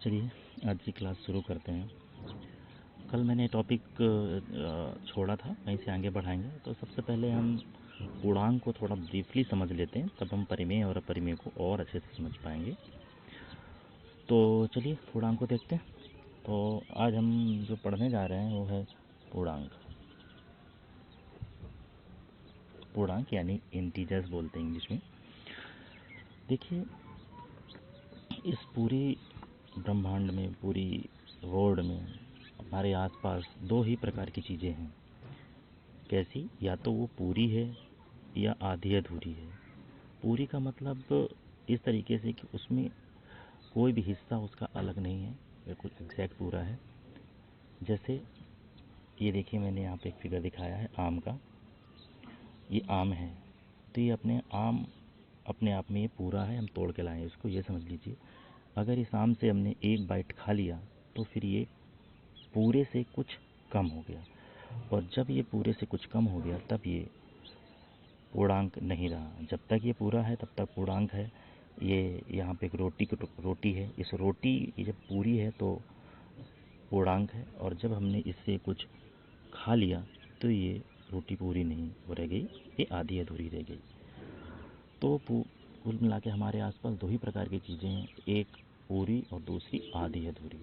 चलिए आज की क्लास शुरू करते हैं। कल मैंने टॉपिक छोड़ा था, वहीं से आगे बढ़ाएंगे। तो सबसे पहले हम पूर्णांक को थोड़ा ब्रीफली समझ लेते हैं, तब हम परिमेय और अपरिमेय को और अच्छे से समझ पाएंगे। तो चलिए पूर्णांक को देखते हैं। तो आज हम जो पढ़ने जा रहे हैं वो है पूर्णांक। पूर्णांक यानी इंटीजर्स बोलते हैं इंग्लिश में। देखिए, इस पूरी ब्रह्मांड में, पूरी वर्ल्ड में, हमारे आसपास दो ही प्रकार की चीज़ें हैं। कैसी? या तो वो पूरी है या आधी अधूरी है। पूरी का मतलब इस तरीके से कि उसमें कोई भी हिस्सा उसका अलग नहीं है, बिल्कुल एग्जैक्ट पूरा है। जैसे ये देखिए, मैंने यहाँ पे एक फिगर दिखाया है आम का। ये आम है, तो ये अपने आप में ये पूरा है। हम तोड़ के लाए हैं इसको, ये समझ लीजिए। अगर इस आम से हमने एक बाइट खा लिया तो फिर ये पूरे से कुछ कम हो गया, और जब ये पूरे से कुछ कम हो गया तब ये पूर्णांक नहीं रहा। जब तक ये पूरा है तब तक पूर्णांक है। ये यहाँ पे एक रोटी है, इस रोटी जब पूरी है तो पूर्णांक है, और जब हमने इससे कुछ खा लिया तो ये रोटी पूरी नहीं, वो रह गई, ये आधी अधूरी रह गई। तो कुल मिला के हमारे आसपास दो ही प्रकार की चीज़ें हैं, एक पूरी और दूसरी आधी अधूरी।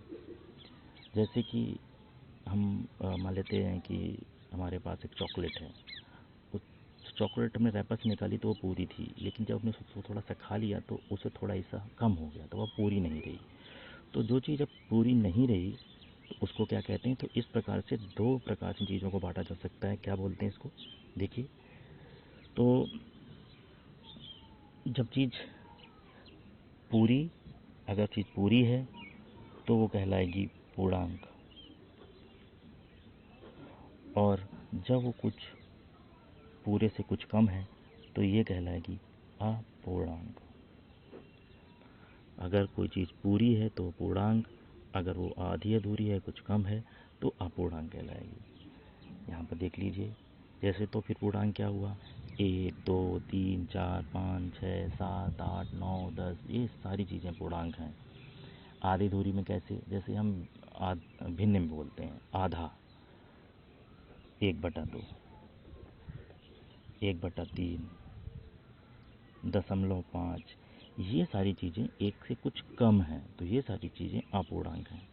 जैसे कि हम मान लेते हैं कि हमारे पास एक चॉकलेट है। उस चॉकलेट हमने रैपर से निकाली तो वो पूरी थी, लेकिन जब हमने उसको थोड़ा सा खा लिया तो उसे थोड़ा ऐसा कम हो गया, तो वह पूरी नहीं रही। तो जो चीज़ अब पूरी नहीं रही तो उसको क्या कहते हैं? तो इस प्रकार से दो प्रकार से चीज़ों को बांटा जा सकता है। क्या बोलते हैं इसको? देखिए, तो जब चीज़ पूरी अगर चीज़ पूरी है तो वो कहलाएगी पूर्णांक, और जब वो कुछ पूरे से कुछ कम है तो ये कहलाएगी अपूर्णांक। अगर कोई चीज़ पूरी है तो पूर्णांक, अगर वो आधी अधूरी है, कुछ कम है, तो अपूर्णांक कहलाएगी। यहाँ पर देख लीजिए। जैसे तो फिर पूर्णांक क्या हुआ? 1, 2, 3, 4, 5, 6, 7, 8, 9, 10, ये सारी चीज़ें पूर्णांक हैं। आधी अधूरी में कैसे? जैसे हम भिन्न में बोलते हैं, आधा, 1/2, 1/3, 0.5, ये सारी चीज़ें एक से कुछ कम हैं, तो ये सारी चीज़ें अपूर्णांक हैं।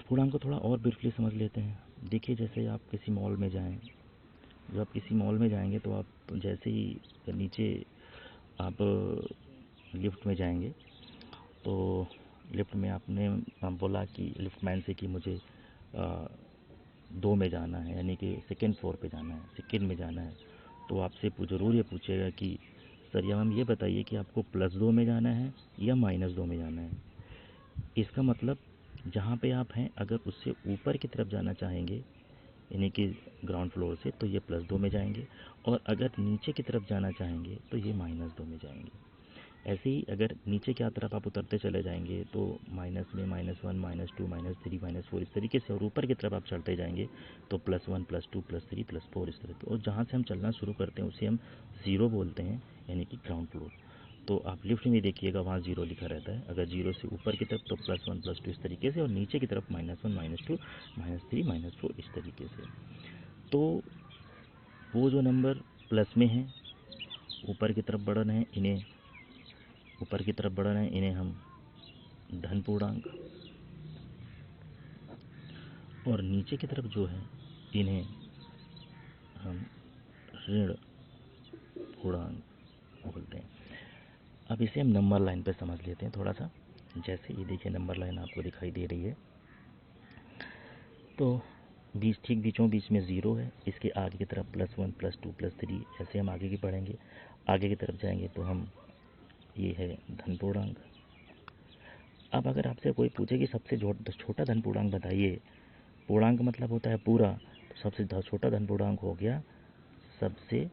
पूर्णांक को थोड़ा और ब्रीफली समझ लेते हैं। देखिए, जैसे आप किसी मॉल में जाएं, जब आप किसी मॉल में जाएंगे तो आप जैसे ही नीचे आप लिफ्ट में जाएंगे तो लिफ्ट में आपने बोला कि लिफ्टमैन से कि मुझे 2 में जाना है, यानी कि सेकेंड फ्लोर पे जाना है, सेकेंड में जाना है। तो आपसे ज़रूर ये पूछेगा कि सर या मैम ये बताइए कि आपको +2 में जाना है या -2 में जाना है। इसका मतलब जहाँ पे आप हैं, अगर उससे ऊपर की तरफ जाना चाहेंगे, यानी कि ग्राउंड फ्लोर से, तो ये +2 में जाएंगे, और अगर नीचे की तरफ जाना चाहेंगे तो ये -2 में जाएंगे। ऐसे ही अगर नीचे की तरफ आप उतरते चले जाएंगे तो माइनस में -1, -2, -3, -4, इस तरीके से, और ऊपर की तरफ आप चलते जाएंगे तो +1, +2, +3, +4, इस तरह के। और जहाँ से हम चलना शुरू करते हैं उसे हम 0 बोलते हैं, यानी कि ग्राउंड फ्लोर। तो आप लिफ्ट में देखिएगा, वहाँ 0 लिखा रहता है। अगर 0 से ऊपर की तरफ तो +1, +2 इस तरीके से, और नीचे की तरफ -1, -2, -3, -4 इस तरीके से। तो वो जो नंबर प्लस में हैं, ऊपर की तरफ बढ़ रहे हैं, इन्हें हम धन पूर्णांक, और नीचे की तरफ जो है इन्हें हम ऋण पूर्णांक बोलते हैं। अब इसे हम नंबर लाइन पे समझ लेते हैं थोड़ा सा। जैसे ये देखिए, नंबर लाइन आपको दिखाई दे रही है, तो ठीक बीचों बीच में 0 है, इसके आगे की तरफ +1, +2, +3, ऐसे हम आगे की पढ़ेंगे। आगे की तरफ जाएंगे तो हम, ये है धन पूर्णांक। अब अगर आपसे कोई पूछे कि सबसे छोटा धन पूर्णांक बताइए, पूर्णांक मतलब होता है पूरा, तो सबसे छोटा धन पूर्णांक हो गया, सबसे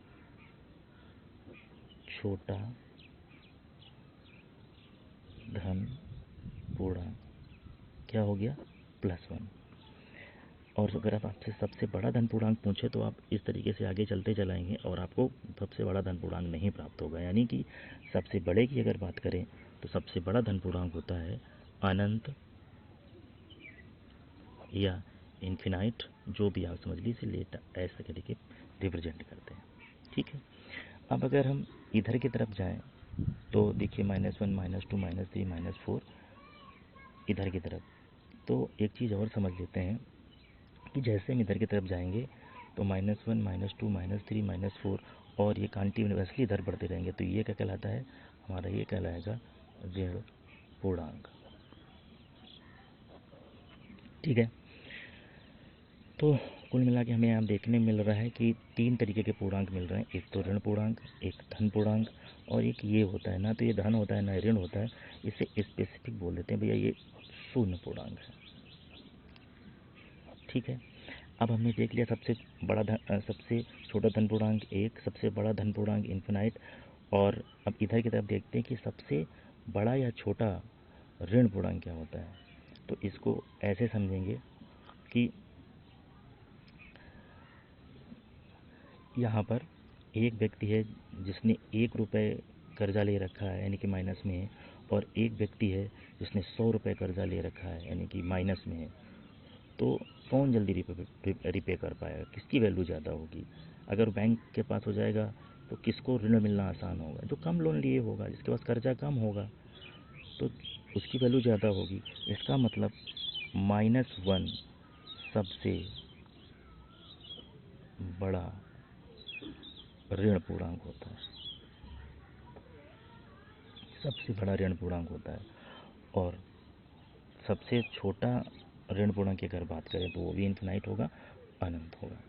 छोटा धन पूर्णांक क्या हो गया? +1। और अगर आप आपसे सबसे बड़ा धन पूर्णांक पूछे तो आप इस तरीके से आगे चलते चलाएंगे और आपको सबसे बड़ा धन पूर्णांक नहीं प्राप्त होगा। यानी कि सबसे बड़े की अगर बात करें तो सबसे बड़ा धन पूर्णांक होता है अनंत या इन्फिनाइट, जो भी आप समझ लीजिए, लेट ऐसे करके रिप्रेजेंट करते हैं। ठीक है, अब अगर हम इधर की तरफ जाएं तो देखिए -1 -2 -3 -4 इधर की तरफ। तो एक चीज़ और समझ लेते हैं कि जैसे हम इधर की तरफ जाएंगे तो -1 -2 -3 -4 और ये कंटिन्यूअसली इधर बढ़ते रहेंगे, तो ये क्या कहलाता है हमारा, ये कहलाएगा ऋण पूर्णांक। ठीक है, तो कुल मिला के हमें यहाँ देखने मिल रहा है कि 3 तरीके के पूर्णांक मिल रहे हैं, एक तो ऋण पूर्णांक, एक धन पूर्णांक और एक ये होता है, ना तो ये धन होता है ना ऋण होता है, इसे स्पेसिफिक बोल देते हैं भैया, ये शून्य पूर्णांक है। ठीक है, अब हमने देख लिया सबसे बड़ा सबसे छोटा धन पूर्णांक 1, सबसे बड़ा धन पूर्णांक इन्फिनाइट, और अब इधर की तरफ देखते हैं कि सबसे बड़ा या छोटा ऋण पूर्णांक क्या होता है। तो इसको ऐसे समझेंगे कि यहाँ पर एक व्यक्ति है जिसने 1 रुपये कर्जा ले रखा है, यानी कि माइनस में है, और एक व्यक्ति है जिसने 100 रुपये कर्जा ले रखा है, यानी कि माइनस में है। तो कौन जल्दी रिपे कर पाएगा, किसकी वैल्यू ज़्यादा होगी? अगर बैंक के पास हो जाएगा तो किसको ऋण मिलना आसान होगा? जो कम लोन लिए होगा, जिसके पास कर्जा कम होगा, तो उसकी वैल्यू ज़्यादा होगी। इसका मतलब -1 सबसे बड़ा ऋण पूर्णांक होता है, सबसे बड़ा ऋण पूर्णांक होता है। और सबसे छोटा ऋण पूर्णांक की अगर बात करें तो वो भी इन्फिनाइट होगा, अनंत होगा।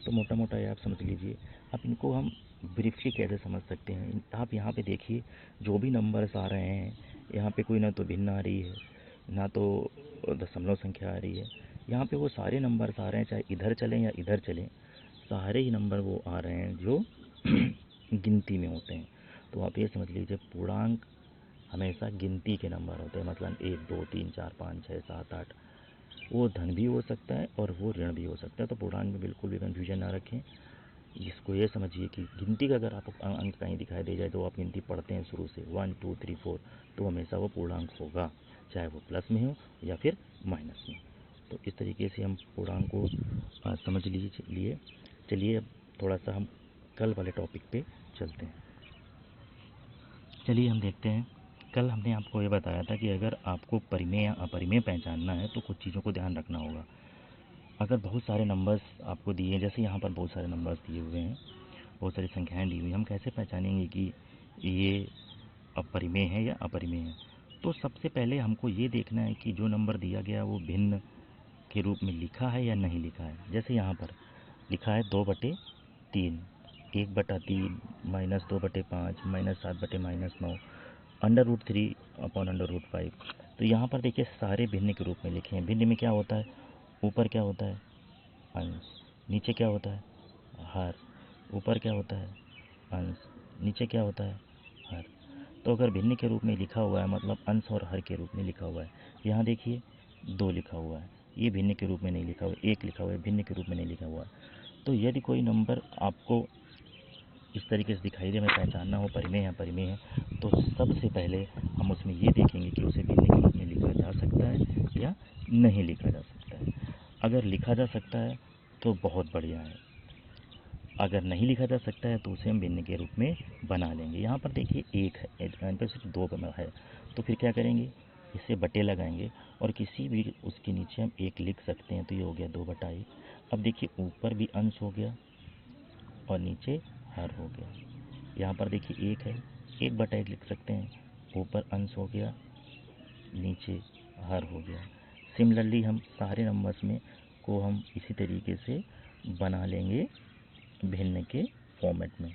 तो मोटा मोटा ये आप समझ लीजिए। अब इनको हम ब्रीफली कैसे समझ सकते हैं, आप यहाँ पे देखिए जो भी नंबर्स आ रहे हैं, यहाँ पे कोई ना तो भिन्न आ रही है, ना तो दशमलव संख्या आ रही है। यहाँ पे वो सारे नंबर्स आ रहे हैं, चाहे इधर चलें या इधर चलें, सारे ही नंबर वो आ रहे हैं जो गिनती में होते हैं। तो आप ये समझ लीजिए पूर्णांक हमेशा गिनती के नंबर होते हैं, मतलब 1 2 3 4 5 6 7 8। वो धन भी हो सकता है और वो ऋण भी हो सकता है। तो पूर्णांक में बिल्कुल भी कन्फ्यूजन ना रखें। इसको ये समझिए कि गिनती का अगर आपको अंक कहीं दिखाई दे जाए तो आप गिनती पढ़ते हैं शुरू से 1 2 3 4, तो हमेशा वो पूर्णांक होगा, चाहे वो प्लस में हो या फिर माइनस में। तो इस तरीके से हम पूर्णांक को समझ लिए। चलिए अब थोड़ा सा हम कल वाले टॉपिक पे चलते हैं। चलिए हम देखते हैं। कल हमने आपको ये बताया था कि अगर आपको परिमेय या अपरिमेय पहचानना है तो कुछ चीज़ों को ध्यान रखना होगा। अगर बहुत सारे नंबर्स आपको दिए हैं, जैसे यहाँ पर बहुत सारे नंबर्स दिए हुए हैं, बहुत सारी संख्याएं दी हुई, हम कैसे पहचानेंगे कि ये अपरिमेय है या अपरिमेय है? तो सबसे पहले हमको ये देखना है कि जो नंबर दिया गया वो भिन्न के रूप में लिखा है या नहीं लिखा है। जैसे यहाँ पर लिखा है 2/3, 1/3, -2/5, -7/-9, √3 अपॉन √5। तो यहाँ पर देखिए सारे भिन्न के रूप में लिखे हैं। भिन्न में क्या होता है, ऊपर क्या होता है, अंश, नीचे क्या होता है, हर। ऊपर क्या होता है, अंश, नीचे क्या होता है, हर। तो अगर भिन्न के रूप में लिखा हुआ है मतलब अंश और हर के रूप में लिखा हुआ है। यहाँ देखिए 2 लिखा हुआ है, ये भिन्न के रूप में नहीं लिखा हुआ है, 1 लिखा हुआ है, भिन्न के रूप में नहीं लिखा हुआ है। तो यदि कोई नंबर आपको इस तरीके से दिखाई दे, हमें पहचानना हो परिमेय या अपरिमेय है, तो सबसे पहले हम उसमें ये देखेंगे कि उसे भिन्न के रूप में लिखा जा सकता है या नहीं लिखा जा सकता है। अगर लिखा जा सकता है तो बहुत बढ़िया है, अगर नहीं लिखा जा सकता है तो उसे हम भिन्न के रूप में बना लेंगे। यहाँ पर देखिए 1 है, यहाँ पर सिर्फ 2 है, तो फिर क्या करेंगे, इसे बटे लगाएंगे और किसी भी उसके नीचे हम 1 लिख सकते हैं, तो ये हो गया 2/1। अब देखिए ऊपर भी अंश हो गया और नीचे हर हो गया। यहाँ पर देखिए 1 है, 1/1 लिख सकते हैं, ऊपर अंश हो गया, नीचे हर हो गया। सिमिलरली हम सारे नंबर्स में को हम इसी तरीके से बना लेंगे भिन्न के फॉर्मेट में,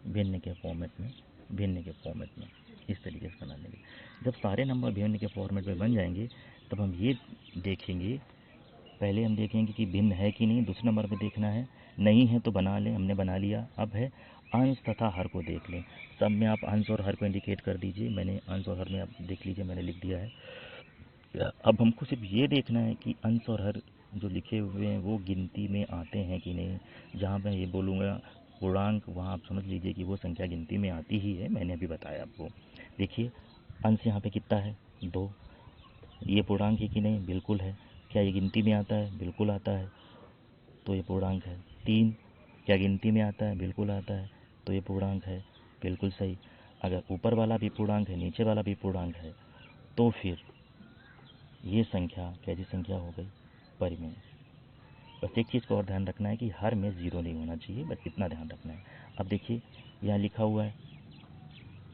भिन्न के फॉर्मेट में, भिन्न के फॉर्मेट में, इस तरीके से बना लेंगे। जब सारे नंबर भिन्न के फॉर्मेट में बन जाएंगे तब हम ये देखेंगे, पहले हम देखेंगे कि भिन्न है कि नहीं, दूसरे नंबर पे देखना है, नहीं है तो बना लें, हमने बना लिया। अब है अंश तथा हर को देख लें। सब में आप अंश और हर को इंडिकेट कर दीजिए, मैंने अंश और हर में आप देख लीजिए, मैंने लिख दिया है। अब हमको सिर्फ ये देखना है कि अंश और हर जो लिखे हुए हैं वो गिनती में आते हैं कि नहीं। जहाँ मैं ये बोलूँगा पूर्णांक, वहाँ आप समझ लीजिए कि वो संख्या गिनती में आती ही है, मैंने अभी बताया आपको। देखिए अंश यहाँ पे कितना है, 2, ये पूर्णांक है कि नहीं, बिल्कुल है। क्या ये गिनती में आता है, बिल्कुल आता है, तो ये पूर्णांक है। 3 क्या गिनती में आता है, बिल्कुल आता है, तो ये पूर्णांक है, बिल्कुल सही। अगर ऊपर वाला भी पूर्णांक है, नीचे वाला भी पूर्णांक है, तो फिर ये संख्या कैसी संख्या हो गई, परिमेय। बस एक चीज़ को और ध्यान रखना है कि हर में 0 नहीं होना चाहिए, बस इतना ध्यान रखना है। अब देखिए यहाँ लिखा हुआ है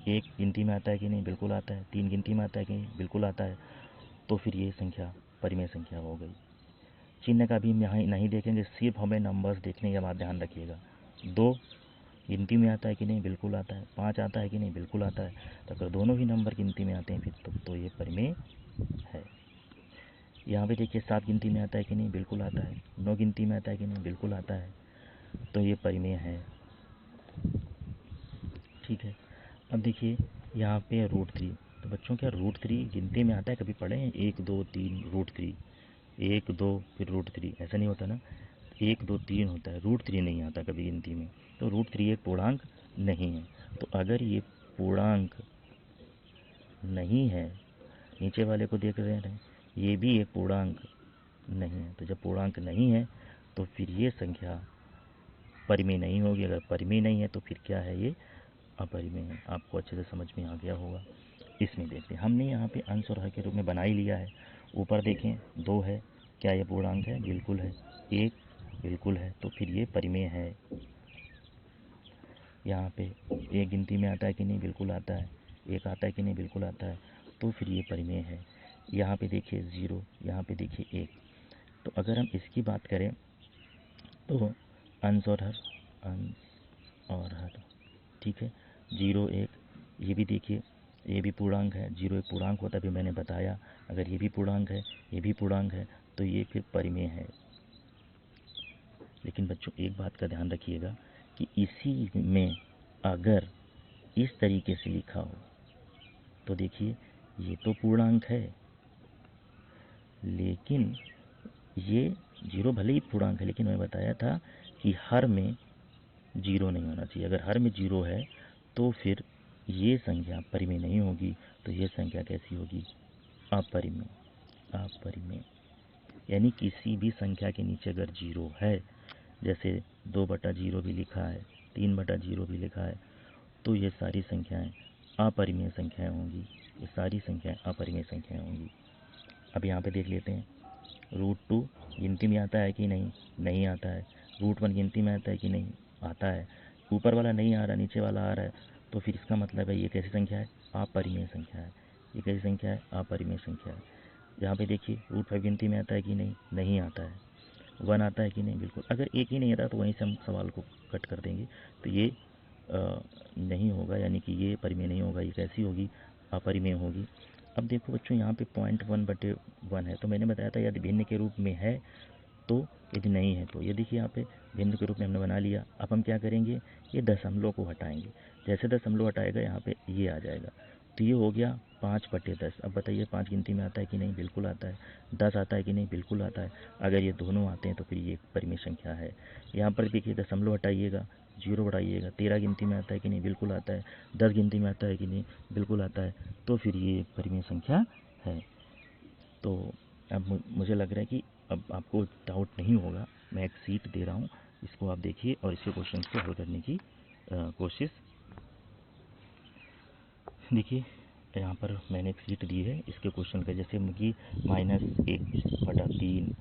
1 गिनती में आता है कि नहीं, बिल्कुल आता है। 3 गिनती में आता है कि नहीं, बिल्कुल आता है, तो फिर ये संख्या परिमेय संख्या हो गई। चिन्ह का भी हम यहाँ नहीं देखेंगे, सिर्फ हमें नंबर्स देखने के बाद ध्यान रखिएगा। 2 गिनती में आता है कि नहीं, बिल्कुल आता है। 5 आता है कि नहीं, बिल्कुल आता है। तो अगर दोनों ही नंबर गिनती में आते हैं फिर तो ये परिमेय है। यहाँ पे देखिए 7 गिनती में आता है कि नहीं, बिल्कुल आता है। 9 गिनती में आता है कि नहीं, बिल्कुल आता है, तो ये परिमेय है। ठीक है। अब देखिए यहाँ पे √3, तो बच्चों क्या √3 गिनती में आता है, कभी पढ़े हैं 1 2 3 √3, 1 2 फिर √3, ऐसा नहीं होता ना, 1 2 3 होता है, √3 नहीं आता कभी गिनती में। तो √3 एक पूर्णांक नहीं है। तो अगर ये पूर्णांक नहीं है, नीचे वाले को देख रहे हैं, ये भी एक पूर्णांक नहीं है। तो जब पूर्णांक नहीं है तो फिर ये संख्या परिमेय नहीं होगी। अगर परिमेय नहीं है तो फिर क्या है, ये अपरिमेय है। आपको अच्छे से समझ में आ गया होगा। इसमें देखते हैं, हमने यहाँ पे अंश और हर के रूप में बना ही लिया है। ऊपर देखें 2 है, क्या ये पूर्णांक है, बिल्कुल है। 1 बिल्कुल है, तो फिर ये परिमेय है। यहाँ पे 1 गिनती में आता है कि नहीं, बिल्कुल आता है। 1 आता है कि नहीं, बिल्कुल आता है, तो फिर ये परिमेय है। यहाँ पे देखिए 0, यहाँ पे देखिए 1। तो अगर हम इसकी बात करें तो अंश और हर, अंश और हर, ठीक है। 0 1, ये भी देखिए ये भी पूर्णांक है। 0 एक पूर्णांक होता है, अभी मैंने बताया। अगर ये भी पूर्णांक है, ये भी पूर्णांक है, तो ये फिर परिमेय है। लेकिन बच्चों एक बात का ध्यान रखिएगा कि इसी में अगर इस तरीके से लिखा हो तो देखिए ये तो पूर्णांक है, लेकिन ये 0 भले ही पूर्णांक है, लेकिन मैंने बताया था कि हर में 0 नहीं होना चाहिए। अगर हर में 0 है तो फिर ये संख्या परिमेय नहीं होगी। तो ये संख्या कैसी होगी, अपरिमेय। अपरिमेय यानी किसी भी संख्या के नीचे अगर 0 है, जैसे 2/0 भी लिखा है, 3/0 भी लिखा है, तो ये सारी संख्याएं अपरिमेय संख्याएं होंगी। ये सारी संख्याएं अपरिमेय संख्याएं होंगी। अब यहाँ पे देख लेते हैं, √2 गिनती में आता है कि नहीं, नहीं आता है। √1 गिनती में आता है कि नहीं, आता है। ऊपर वाला नहीं आ रहा, नीचे वाला आ रहा है, तो फिर इसका मतलब है ये कैसी संख्या है, अपरिमेय संख्या है। ये कैसी संख्या है, अपरिमेय संख्या है। यहाँ पे देखिए √5 गिनती में आता है कि नहीं, नहीं आता है। 1 आता है कि नहीं, बिल्कुल। अगर एक ही नहीं आता तो वहीं से हम सवाल को कट कर देंगे। तो ये नहीं होगा, यानी कि ये परिमेय नहीं होगा। ये कैसी होगी, अपरिमेय होगी। अब देखो बच्चों यहाँ पे 0.1/1 है, तो मैंने बताया था यदि भिन्न के रूप में है तो, यदि नहीं है तो। ये देखिए यहाँ पे भिन्न के रूप में हमने बना लिया। अब हम क्या करेंगे, ये दशमलव को हटाएंगे। जैसे दशमलव हटाएगा यहाँ पे ये आ जाएगा, तो ये हो गया 5/10। अब बताइए 5 गिनती में आता है कि नहीं, बिल्कुल आता है। 10 आता है कि नहीं, बिल्कुल आता है। अगर ये दोनों आते हैं तो फिर ये परिमेय संख्या है। यहाँ पर देखिए दशमलव हटाइएगा, 0 बढ़ाइएगा। 13 गिनती में आता है कि नहीं, बिल्कुल आता है। 10 गिनती में आता है कि नहीं, बिल्कुल आता है, तो फिर ये परिमेय संख्या है। तो अब मुझे लग रहा है कि अब आपको डाउट नहीं होगा। मैं एक सीट दे रहा हूँ, इसको आप देखिए और इसके क्वेश्चंस को हल करने की कोशिश। देखिए यहाँ पर मैंने एक सीट दी है इसके क्वेश्चन का, जैसे कि -1/3,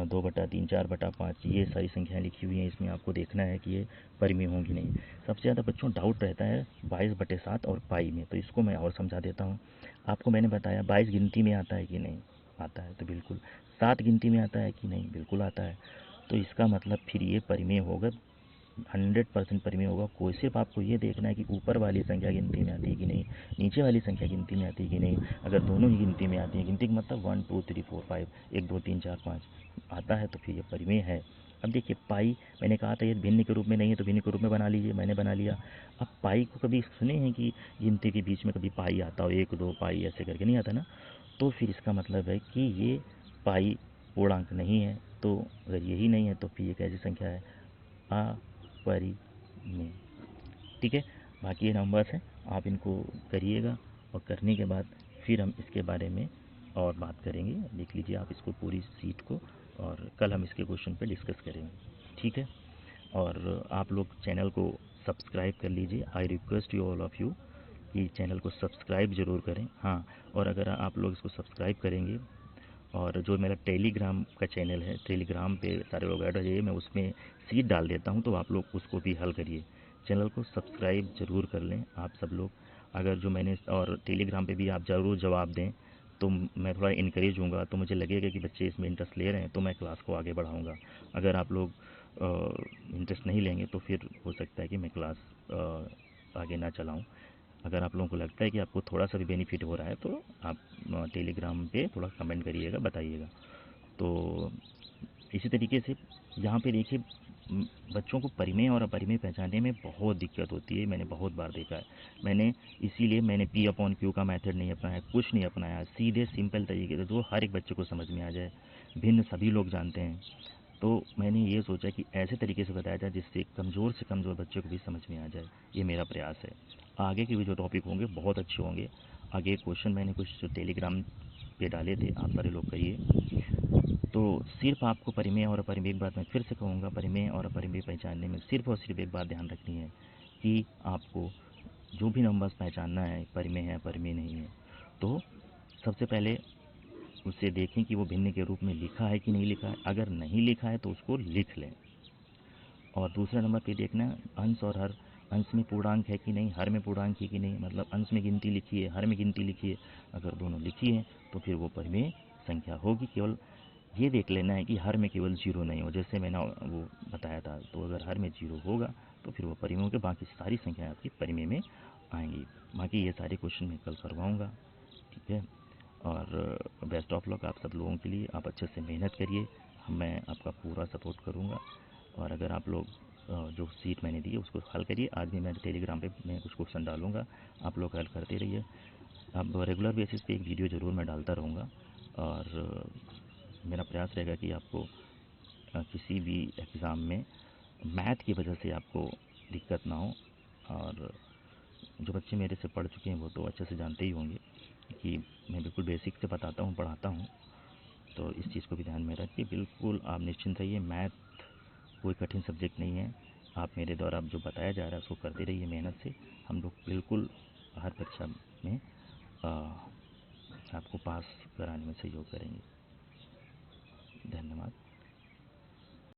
2/3, 4/5, ये सारी संख्याएं लिखी हुई हैं। इसमें आपको देखना है कि ये परिमेय होंगी नहीं। सबसे ज़्यादा बच्चों डाउट रहता है 22/7 और पाई में, तो इसको मैं और समझा देता हूँ आपको। मैंने बताया 22 गिनती में आता है कि नहीं, आता है, तो बिल्कुल। 7 गिनती में आता है कि नहीं, बिल्कुल आता है। तो इसका मतलब फिर ये परिमेय होगा, 100% परिमेय होगा। कोई सिर्फ आपको ये देखना है कि ऊपर वाली संख्या गिनती में आती है कि नहीं, नीचे वाली संख्या गिनती में आती है कि नहीं। अगर दोनों ही गिनती में आती है, गिनती का मतलब 1 2 3 4 5, 1 2 3 4 5 आता है, तो फिर ये परिमेय है। अब देखिए पाई, मैंने कहा था ये भिन्न के रूप में नहीं है, तो भिन्न के रूप में बना लीजिए, मैंने बना लिया। अब पाई को कभी सुने हैं कि गिनती के बीच में कभी पाई आता हो, 1 2 पाई ऐसे करके, नहीं आता ना। तो फिर इसका मतलब है कि ये पाई पूर्णांक नहीं है। तो अगर यही नहीं है तो फिर ये कैसी संख्या है, अपरिमेय। ठीक है, बाकी ये नंबर्स हैं, आप इनको करिएगा और करने के बाद फिर हम इसके बारे में और बात करेंगे। देख लीजिए आप इसको पूरी सीट को, और कल हम इसके क्वेश्चन पे डिस्कस करेंगे, ठीक है। और आप लोग चैनल को सब्सक्राइब कर लीजिए। I request you all of you कि चैनल को सब्सक्राइब ज़रूर करें। हाँ, और अगर आप लोग इसको सब्सक्राइब करेंगे, और जो मेरा टेलीग्राम का चैनल है, टेलीग्राम पे सारे लोग ऐड हो जाइए, मैं उसमें सीट डाल देता हूँ, तो आप लोग उसको भी हल करिए। चैनल को सब्सक्राइब ज़रूर कर लें आप सब लोग। अगर जो मैंने, और टेलीग्राम पे भी आप ज़रूर जवाब दें, तो मैं थोड़ा इनकरेज हूँगा, तो मुझे लगेगा कि बच्चे इसमें इंटरेस्ट ले रहे हैं, तो मैं क्लास को आगे बढ़ाऊँगा। अगर आप लोग इंटरेस्ट नहीं लेंगे तो फिर हो सकता है कि मैं क्लास आगे ना चलाऊँ। अगर आप लोगों को लगता है कि आपको थोड़ा सा भी बेनिफिट हो रहा है, तो आप टेलीग्राम पे थोड़ा कमेंट करिएगा, बताइएगा। तो इसी तरीके से यहाँ पे देखिए, बच्चों को परिमेय और अपरिमेय पहचानने में बहुत दिक्कत होती है, मैंने बहुत बार देखा है। इसीलिए मैंने पी अपॉन क्यू का मेथड नहीं अपनाया, कुछ नहीं अपनाया, सीधे सिंपल तरीके से जो हर एक बच्चे को समझ में आ जाए, भिन्न सभी लोग जानते हैं। तो मैंने ये सोचा कि ऐसे तरीके से बताया जाए जिससे कमज़ोर से कमज़ोर बच्चे को भी समझ में आ जाए। ये मेरा प्रयास है। आगे के भी जो टॉपिक होंगे बहुत अच्छे होंगे। आगे क्वेश्चन मैंने कुछ जो टेलीग्राम पे डाले थे, आप सारे लोग करिए। तो सिर्फ आपको परिमेय और अपरिमेय, एक बात मैं फिर से कहूँगा, परिमेय और अपरिमेय पहचानने में सिर्फ और सिर्फ एक बात ध्यान रखनी है कि आपको जो भी नंबर्स पहचानना है, परिमेय है अपरिमेय नहीं है, तो सबसे पहले उसे देखें कि वो भिन्न के रूप में लिखा है कि नहीं लिखा है। अगर नहीं लिखा है तो उसको लिख लें। और दूसरा नंबर पे देखना है अंश और हर, अंश में पूर्णांक है कि नहीं, हर में पूर्णांक है कि नहीं, मतलब अंश में गिनती लिखी है, हर में गिनती लिखी है। अगर दोनों लिखी है तो फिर वो परिमेय संख्या होगी। केवल ये देख लेना है कि हर में केवल जीरो नहीं हो, जैसे मैंने वो बताया था। तो अगर हर में जीरो होगा तो फिर वो परिमेय होगा, बाकी सारी संख्याएं आपकी परिमेय में आएंगी। बाकी ये सारे क्वेश्चन मैं कल करवाऊँगा, ठीक है। और बेस्ट ऑफ लक आप सब लोगों के लिए। आप अच्छे से मेहनत करिए, मैं आपका पूरा सपोर्ट करूँगा। और अगर आप लोग जो सीट मैंने दी है उसको हल करिए। आज भी मैं टेलीग्राम पे मैं कुछ क्वेश्चन डालूँगा, आप लोग हल करते रहिए। अब रेगुलर बेसिस पे एक वीडियो ज़रूर मैं डालता रहूँगा। और मेरा प्रयास रहेगा कि आपको किसी भी एग्ज़ाम में मैथ की वजह से आपको दिक्कत ना हो। और जो बच्चे मेरे से पढ़ चुके हैं वो तो अच्छे से जानते ही होंगे कि मैं बिल्कुल बेसिक से बताता हूँ, पढ़ाता हूँ। तो इस चीज़ को भी ध्यान में रखिए। बिल्कुल आप निश्चिंत रहिए, मैथ कोई कठिन सब्जेक्ट नहीं है। आप मेरे द्वारा जो बताया जा रहा है उसको करते रहिए मेहनत से। हम लोग बिल्कुल हर परीक्षा में आपको पास कराने में सहयोग करेंगे। धन्यवाद।